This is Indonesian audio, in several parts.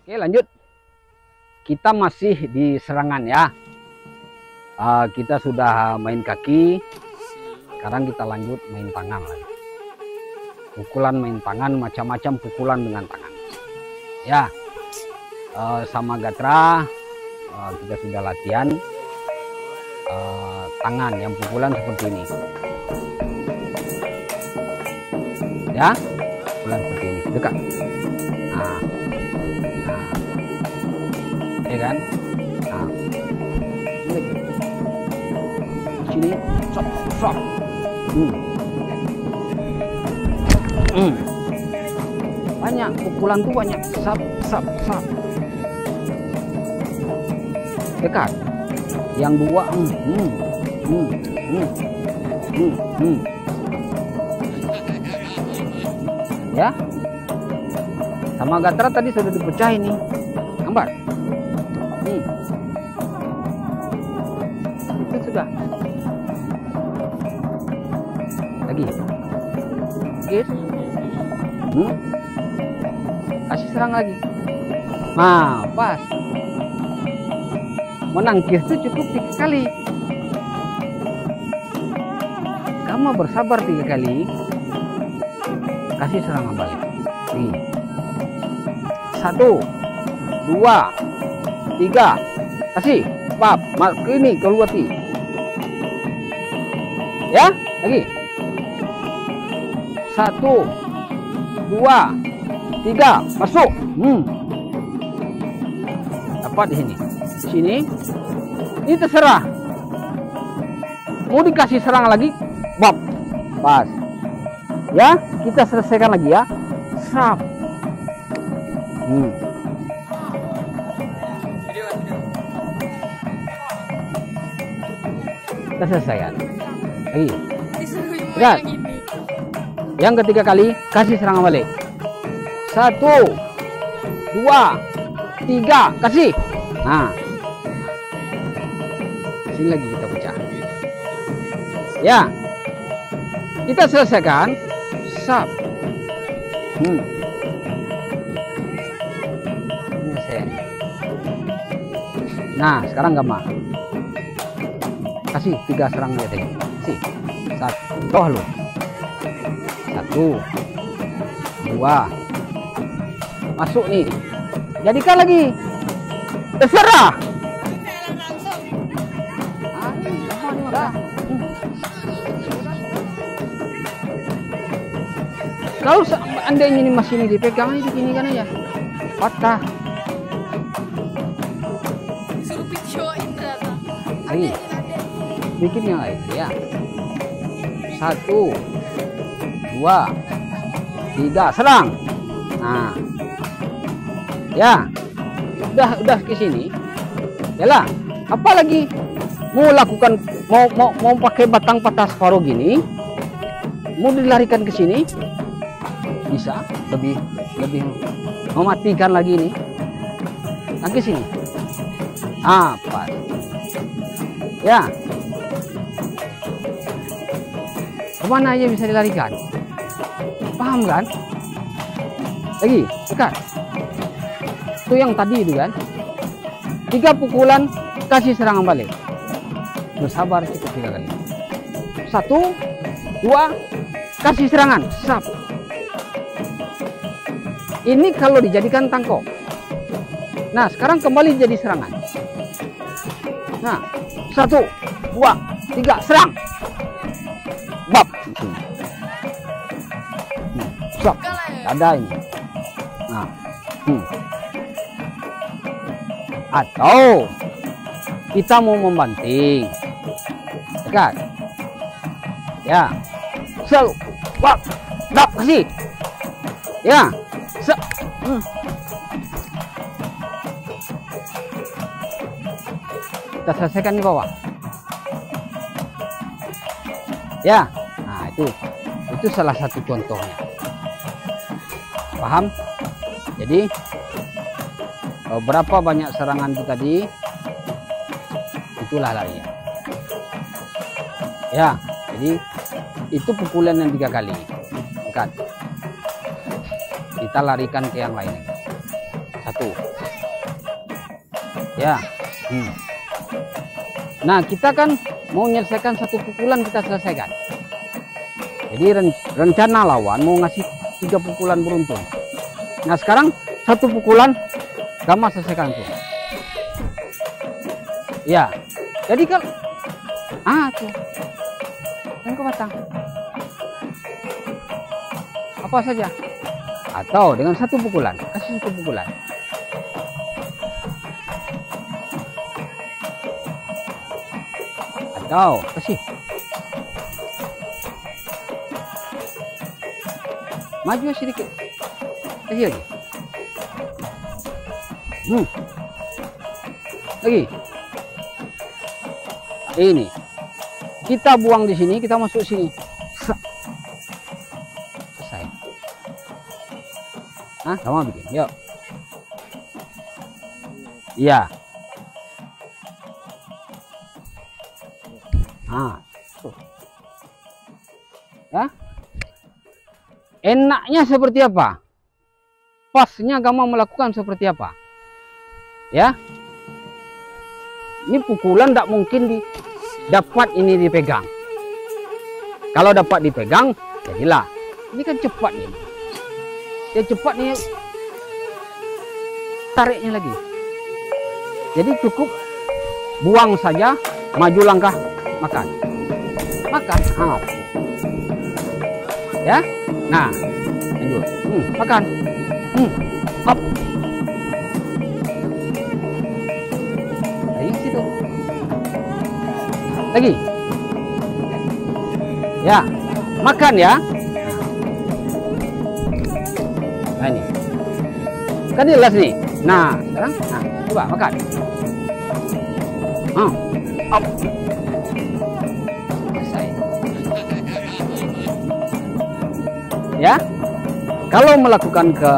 Oke, lanjut. Kita masih di serangan ya. Kita sudah main kaki. Sekarang kita lanjut main tangan lagi. Pukulan main tangan, macam-macam pukulan dengan tangan. Ya, sama Gatra kita sudah latihan tangan yang pukulan seperti ini. Ya, pukulan seperti ini. Dekat. Ya kan? Nah, ini sini, sok, sok. Banyak pukulan tuh banyak, sap, sap, sap. Dekat. Yang dua, ya. Sama Gatra tadi sudah dipecah ini, gambar. Itu sudah. Lagi. Kis. Kasih serang lagi. Nah, pas. Menangkis itu cukup 3 kali. Kamu bersabar 3 kali. Kasih serangan balik. 1, 2, 3, kasih, pap, ini keluar ti, ya, lagi, 1, 2, 3, masuk, dapat di sini, ini terserah, mau dikasih serang lagi, bab, pas, ya, kita selesaikan lagi ya, sap. Kita selesaikan lagi. Lihat. Yang ketiga kali kasih serangan balik. 1, 2, 3, kasih. Nah, sini lagi kita pecah. Ya, kita selesaikan. Sap. Nah, sekarang gamma. Kasih 3 serang dia tadi. Kasih. 1, toh lu. 1, 2. Masuk nih. Jadikan lagi. Terserah. Kalau seandainya ini masih ini dipegang ini begini kan aja. Patah. Lagi. Bikin yang lain ya. 1, 2, 3, serang. Nah, ya, udah ke sini. Yalah, apalagi mau lakukan mau pakai batang patah separuh gini, mau dilarikan ke sini, bisa lebih mematikan lagi nih. Nah, ke sini. Apa? Ya. Kemana aja bisa dilarikan? Paham kan? Lagi, dekat. Itu yang tadi itu kan. 3 pukulan, kasih serangan balik. Bersabar cukup 3 kali. 1, 2, kasih serangan. Sap. Ini kalau dijadikan tangkok. Nah, sekarang kembali jadi serangan. Nah, 1, 2, 3, serang. Bab. Stop. Ada ini. Nah. Atau kita mau membanting. Dekat. Ya. Selalu. Bab. Bab kasih. Ya. Kita selesaikan di bawah. Ya, nah itu salah satu contohnya. Paham? Jadi berapa banyak serangan itu tadi, itulah larinya. Ya, jadi itu pukulan yang 3 kali. Dekat. Kita larikan ke yang lain. 1, Ya. Nah, kita kan mau menyelesaikan satu pukulan, kita selesaikan. Jadi rencana lawan mau ngasih 3 pukulan beruntun. Nah, sekarang 1 pukulan Gama selesaikan tuh. Ya. Jadi kan tuh. Yang ke batang. Apa saja. Atau dengan 1 pukulan, kasih 1 pukulan. Atau kasih. Maju sedikit. Kasih lagi. Lagi. Ini. Kita buang di sini, kita masuk sini. Selesai. Sama bikin. Yuk. Iya. Tuh. Ya. Enaknya seperti apa? Pasnya Gama melakukan seperti apa? Ya. Ini pukulan tidak mungkin dapat ini dipegang. Kalau dapat dipegang, jadilah. Ini kan cepat nih. Dia cepat nih. Tariknya lagi. Jadi cukup buang saja, maju langkah, makan. Makan. Ya. Nah, lanjut. Makan. Hop. Lagi situ. Lagi. Ya. Makan ya. Nah ini. Kan jelas nih. Nah, sekarang coba makan. Hop. Selesai. Ya. Kalau melakukan ke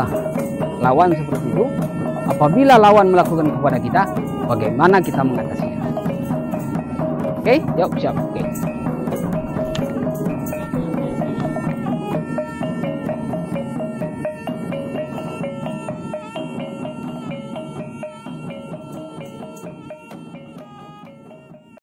lawan seperti itu, apabila lawan melakukan kepada kita, bagaimana kita mengatasinya? Oke, yuk siap. Oke.